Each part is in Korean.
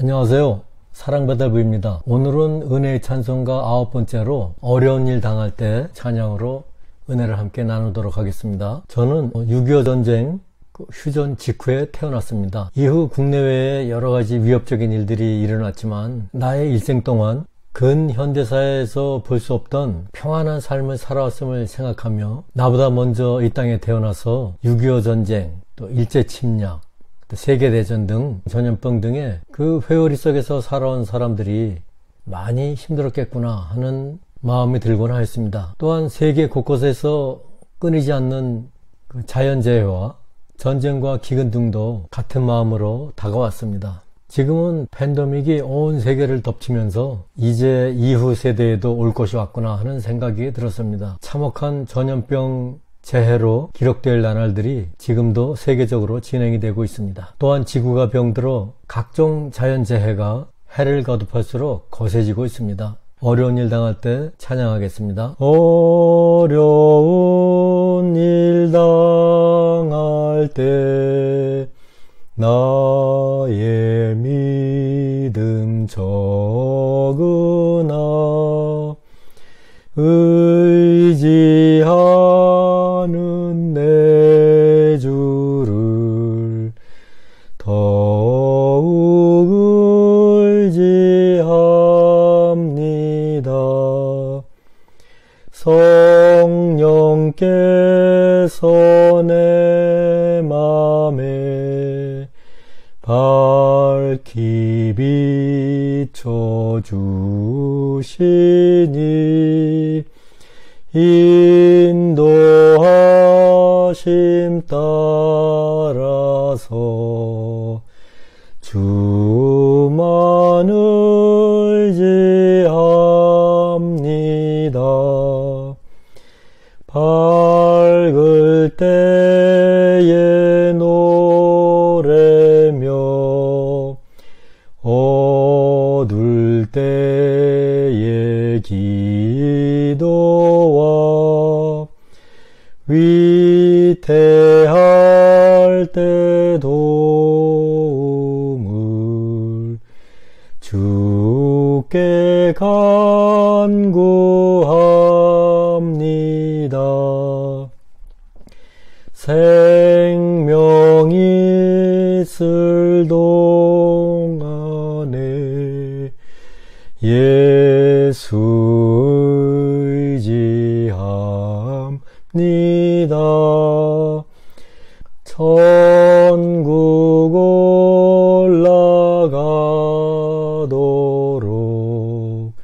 안녕하세요. 사랑배달부입니다. 오늘은 은혜의 찬송가 9번째로 어려운 일 당할 때 찬양으로 은혜를 함께 나누도록 하겠습니다. 저는 6.25 전쟁 휴전 직후에 태어났습니다. 이후 국내외에 여러 가지 위협적인 일들이 일어났지만 나의 일생 동안 근현대사에서 볼 수 없던 평안한 삶을 살아왔음을 생각하며 나보다 먼저 이 땅에 태어나서 6.25 전쟁, 또 일제침략, 세계대전 등 전염병 등의 그 회오리 속에서 살아온 사람들이 많이 힘들었겠구나 하는 마음이 들곤 하였습니다. 또한 세계 곳곳에서 끊이지 않는 자연재해와 전쟁과 기근 등도 같은 마음으로 다가왔습니다. 지금은 팬데믹이 온 세계를 덮치면서 이제 이후 세대에도 올 것이 왔구나 하는 생각이 들었습니다. 참혹한 전염병 재해로 기록될 나날들이 지금도 세계적으로 진행이 되고 있습니다. 또한 지구가 병들어 각종 자연재해가 해를 거듭할수록 거세지고 있습니다. 어려운 일 당할 때 찬양하겠습니다. 어려운 일 당할 때 나의 믿음 적으나 의지하는 내 주를 더욱 의지합니다. 성령께서 내 맘에 밝히 비춰주시니 인도하심 따라서 주만 의지합니다. 밝을 때에 노래며 어둘 때에 기도와 위태할 때 도움을 주께 간구합니다. 생명이 있을 동안에 예수 의지합니다. 천국 올라가도록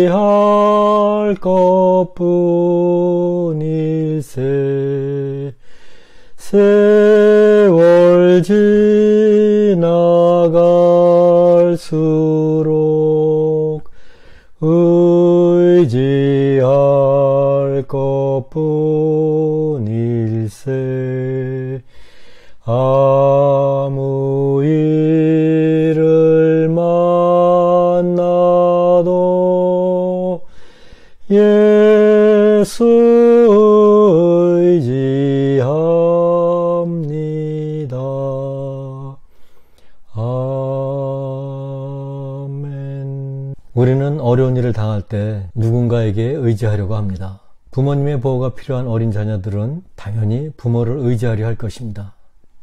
의지할 것뿐일세. 세월 지나갈수록 의지할 것뿐일세. 아무 일을 만나도 예수 의지합니다. 아멘. 우리는 어려운 일을 당할 때 누군가에게 의지하려고 합니다. 부모님의 보호가 필요한 어린 자녀들은 당연히 부모를 의지하려 할 것입니다.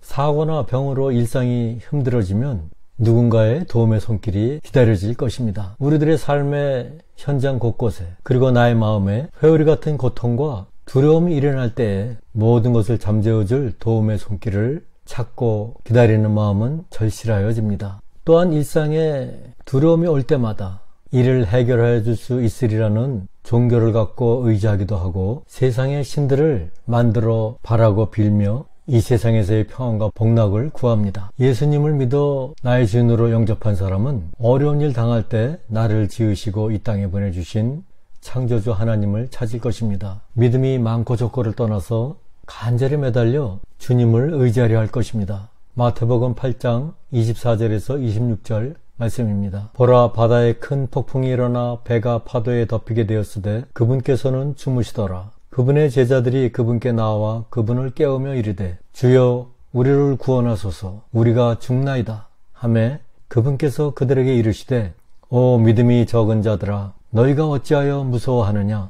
사고나 병으로 일상이 힘들어지면 누군가의 도움의 손길이 기다려질 것입니다. 우리들의 삶의 현장 곳곳에 그리고 나의 마음에 회오리 같은 고통과 두려움이 일어날 때에 모든 것을 잠재워줄 도움의 손길을 찾고 기다리는 마음은 절실하여집니다. 또한 일상에 두려움이 올 때마다 이를 해결해 줄 수 있으리라는 종교를 갖고 의지하기도 하고 세상의 신들을 만들어 바라고 빌며 이 세상에서의 평안과 복락을 구합니다. 예수님을 믿어 나의 주인으로 영접한 사람은 어려운 일 당할 때 나를 지으시고 이 땅에 보내주신 창조주 하나님을 찾을 것입니다. 믿음이 많고 적고를 떠나서 간절히 매달려 주님을 의지하려 할 것입니다. 마태복음 8장 24절에서 26절 말씀입니다. 보라, 바다에 큰 폭풍이 일어나 배가 파도에 덮이게 되었으되 그분께서는 주무시더라. 그분의 제자들이 그분께 나와 그분을 깨우며 이르되 주여 우리를 구원하소서. 우리가 죽나이다 하매 그분께서 그들에게 이르시되 오 믿음이 적은 자들아 너희가 어찌하여 무서워하느냐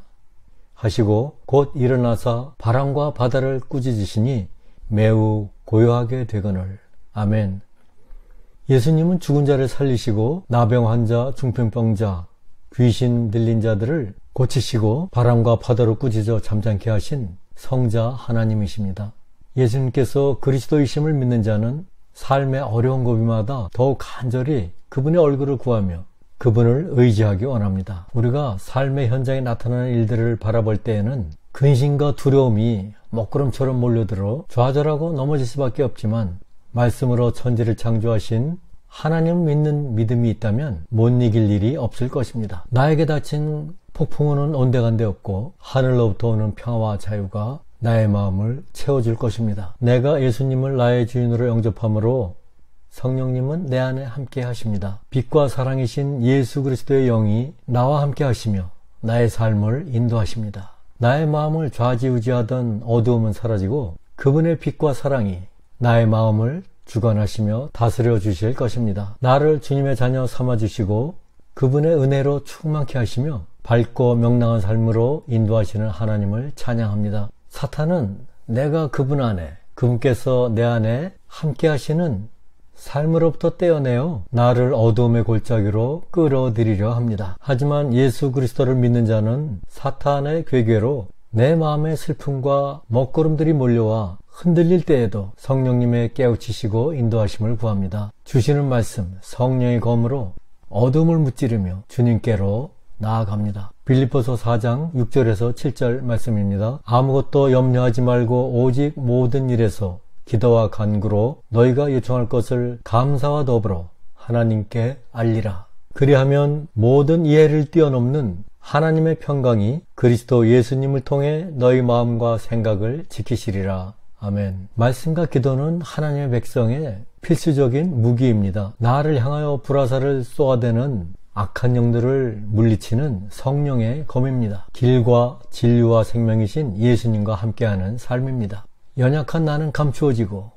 하시고 곧 일어나사 바람과 바다를 꾸짖으시니 매우 고요하게 되거늘. 아멘. 예수님은 죽은 자를 살리시고 나병 환자, 중풍병자, 귀신 들린 자들을 고치시고 바람과 바다로 꾸짖어 잠잠케 하신 성자 하나님이십니다. 예수님께서 그리스도이심을 믿는 자는 삶의 어려운 고비마다 더욱 간절히 그분의 얼굴을 구하며 그분을 의지하기 원합니다. 우리가 삶의 현장에 나타나는 일들을 바라볼 때에는 근심과 두려움이 먹구름처럼 몰려들어 좌절하고 넘어질 수밖에 없지만 말씀으로 천지를 창조하신 하나님을 믿는 믿음이 있다면 못 이길 일이 없을 것입니다. 나에게 닥친 폭풍우는 온데간데 없고 하늘로부터 오는 평화와 자유가 나의 마음을 채워줄 것입니다. 내가 예수님을 나의 주인으로 영접함으로 성령님은 내 안에 함께 하십니다. 빛과 사랑이신 예수 그리스도의 영이 나와 함께 하시며 나의 삶을 인도하십니다. 나의 마음을 좌지우지하던 어두움은 사라지고 그분의 빛과 사랑이 나의 마음을 주관하시며 다스려 주실 것입니다. 나를 주님의 자녀 삼아주시고 그분의 은혜로 충만케 하시며 밝고 명랑한 삶으로 인도하시는 하나님을 찬양합니다. 사탄은 내가 그분 안에, 그분께서 내 안에 함께 하시는 삶으로부터 떼어내어 나를 어두움의 골짜기로 끌어들이려 합니다. 하지만 예수 그리스도를 믿는 자는 사탄의 괴계로 내 마음의 슬픔과 먹구름들이 몰려와 흔들릴 때에도 성령님의 깨우치시고 인도하심을 구합니다. 주시는 말씀, 성령의 검으로 어둠을 무찌르며 주님께로 나아갑니다. 빌립보서 4장 6절에서 7절 말씀입니다. 아무것도 염려하지 말고 오직 모든 일에서 기도와 간구로 너희가 요청할 것을 감사와 더불어 하나님께 알리라. 그리하면 모든 이해를 뛰어넘는 하나님의 평강이 그리스도 예수님을 통해 너희 마음과 생각을 지키시리라. 아멘. 말씀과 기도는 하나님의 백성의 필수적인 무기입니다. 나를 향하여 불화살을 쏘아대는 악한 영들을 물리치는 성령의 검입니다. 길과 진리와 생명이신 예수님과 함께하는 삶입니다. 연약한 나는 감추어지고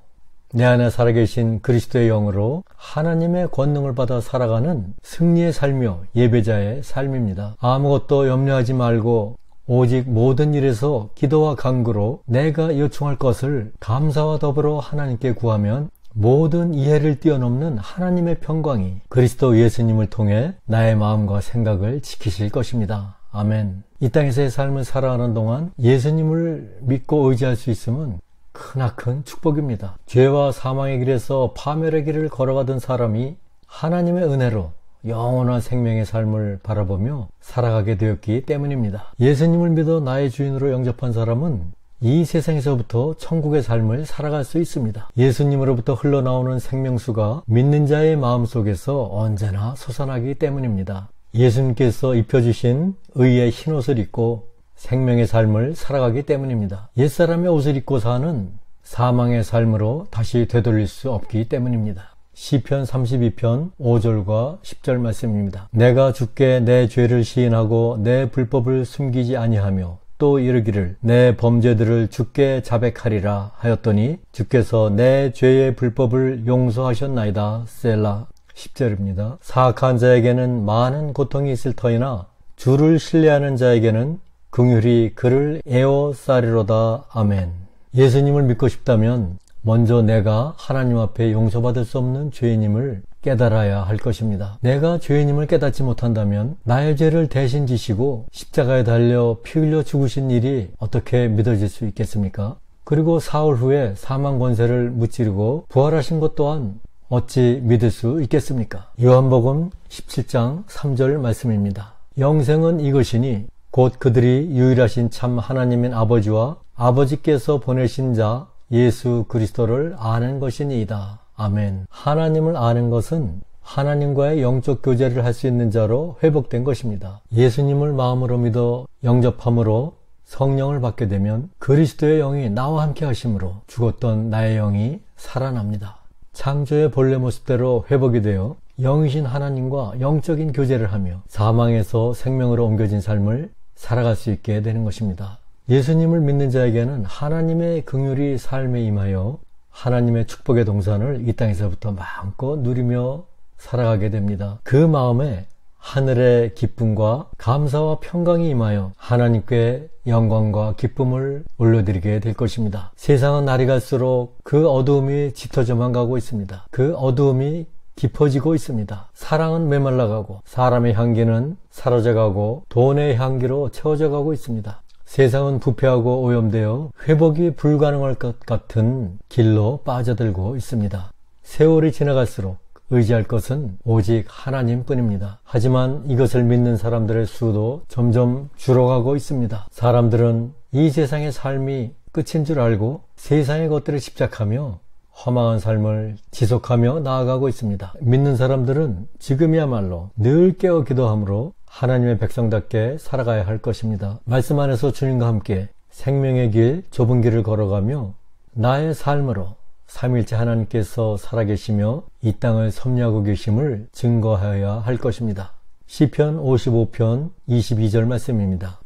내 안에 살아계신 그리스도의 영으로 하나님의 권능을 받아 살아가는 승리의 삶이요 예배자의 삶입니다. 아무것도 염려하지 말고 오직 모든 일에서 기도와 간구로 내가 요청할 것을 감사와 더불어 하나님께 구하면 모든 이해를 뛰어넘는 하나님의 평강이 그리스도 예수님을 통해 나의 마음과 생각을 지키실 것입니다. 아멘. 이 땅에서의 삶을 살아가는 동안 예수님을 믿고 의지할 수 있으면 크나큰 축복입니다. 죄와 사망의 길에서 파멸의 길을 걸어가던 사람이 하나님의 은혜로 영원한 생명의 삶을 바라보며 살아가게 되었기 때문입니다. 예수님을 믿어 나의 주인으로 영접한 사람은 이 세상에서부터 천국의 삶을 살아갈 수 있습니다. 예수님으로부터 흘러나오는 생명수가 믿는 자의 마음속에서 언제나 솟아나기 때문입니다. 예수님께서 입혀주신 의의 흰옷을 입고 생명의 삶을 살아가기 때문입니다. 옛사람의 옷을 입고 사는 사망의 삶으로 다시 되돌릴 수 없기 때문입니다. 시편 32편 5절과 10절 말씀입니다. 내가 주께 내 죄를 시인하고 내 불법을 숨기지 아니하며 또 이르기를 내 범죄들을 주께 자백하리라 하였더니 주께서 내 죄의 불법을 용서하셨나이다. 셀라. 10절입니다. 사악한 자에게는 많은 고통이 있을 터이나 주를 신뢰하는 자에게는 긍휼히 그를 에워싸리로다. 아멘. 예수님을 믿고 싶다면 먼저 내가 하나님 앞에 용서받을 수 없는 죄인임을 깨달아야 할 것입니다. 내가 죄인임을 깨닫지 못한다면 나의 죄를 대신 지시고 십자가에 달려 피 흘려 죽으신 일이 어떻게 믿어질 수 있겠습니까? 그리고 사흘 후에 사망 권세를 무찌르고 부활하신 것 또한 어찌 믿을 수 있겠습니까? 요한복음 17장 3절 말씀입니다. 영생은 이것이니 곧 그들이 유일하신 참 하나님인 아버지와 아버지께서 보내신 자 예수 그리스도를 아는 것이니이다. 아멘. 하나님을 아는 것은 하나님과의 영적 교제를 할 수 있는 자로 회복된 것입니다. 예수님을 마음으로 믿어 영접함으로 성령을 받게 되면 그리스도의 영이 나와 함께 하심으로 죽었던 나의 영이 살아납니다. 창조의 본래 모습대로 회복이 되어 영이신 하나님과 영적인 교제를 하며 사망에서 생명으로 옮겨진 삶을 살아갈 수 있게 되는 것입니다. 예수님을 믿는 자에게는 하나님의 긍휼이 삶에 임하여 하나님의 축복의 동산을 이 땅에서부터 마음껏 누리며 살아가게 됩니다. 그 마음에 하늘의 기쁨과 감사와 평강이 임하여 하나님께 영광과 기쁨을 올려드리게 될 것입니다. 세상은 날이 갈수록 그 어두움이 짙어져만 가고 있습니다. 그 어두움이 깊어지고 있습니다. 사랑은 메말라가고 사람의 향기는 사라져가고 돈의 향기로 채워져 가고 있습니다. 세상은 부패하고 오염되어 회복이 불가능할 것 같은 길로 빠져들고 있습니다. 세월이 지나갈수록 의지할 것은 오직 하나님뿐입니다. 하지만 이것을 믿는 사람들의 수도 점점 줄어가고 있습니다. 사람들은 이 세상의 삶이 끝인 줄 알고 세상의 것들을 집착하며 허망한 삶을 지속하며 나아가고 있습니다. 믿는 사람들은 지금이야말로 늘 깨어 기도함으로 하나님의 백성답게 살아가야 할 것입니다. 말씀 안에서 주님과 함께 생명의 길, 좁은 길을 걸어가며 나의 삶으로 삼위일체 하나님께서 살아계시며 이 땅을 섭리하고 계심을 증거하여야 할 것입니다. 시편 55편 22절 말씀입니다.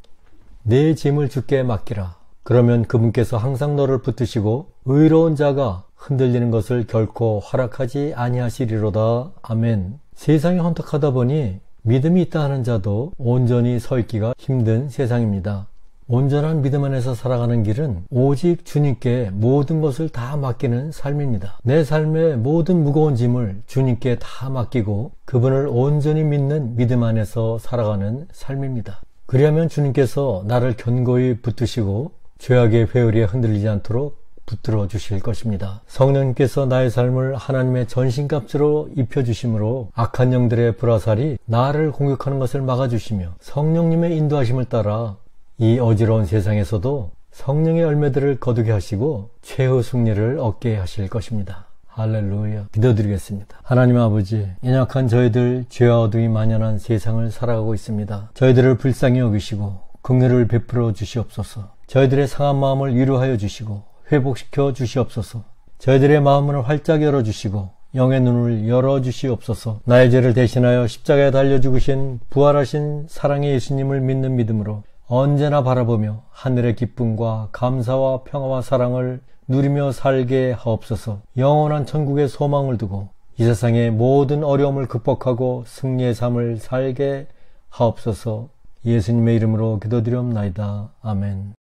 내 짐을 주께 맡기라. 그러면 그분께서 항상 너를 붙드시고 의로운 자가 흔들리는 것을 결코 허락하지 아니하시리로다. 아멘. 세상이 혼탁하다 보니 믿음이 있다 하는 자도 온전히 서 있기가 힘든 세상입니다. 온전한 믿음 안에서 살아가는 길은 오직 주님께 모든 것을 다 맡기는 삶입니다. 내 삶의 모든 무거운 짐을 주님께 다 맡기고 그분을 온전히 믿는 믿음 안에서 살아가는 삶입니다. 그리하면 주님께서 나를 견고히 붙드시고 죄악의 회오리에 흔들리지 않도록 붙들어 주실 것입니다. 성령님께서 나의 삶을 하나님의 전신값으로 입혀주심으로 악한 영들의 불화살이 나를 공격하는 것을 막아주시며 성령님의 인도하심을 따라 이 어지러운 세상에서도 성령의 열매들을 거두게 하시고 최후 승리를 얻게 하실 것입니다. 할렐루야. 기도드리겠습니다. 하나님 아버지, 연약한 저희들 죄와 어둠이 만연한 세상을 살아가고 있습니다. 저희들을 불쌍히 여기시고 긍휼을 베풀어 주시옵소서. 저희들의 상한 마음을 위로하여 주시고 회복시켜 주시옵소서. 저희들의 마음을 활짝 열어주시고 영의 눈을 열어주시옵소서. 나의 죄를 대신하여 십자가에 달려 죽으신 부활하신 사랑의 예수님을 믿는 믿음으로 언제나 바라보며 하늘의 기쁨과 감사와 평화와 사랑을 누리며 살게 하옵소서. 영원한 천국의 소망을 두고 이 세상의 모든 어려움을 극복하고 승리의 삶을 살게 하옵소서. 예수님의 이름으로 기도드리옵나이다. 아멘.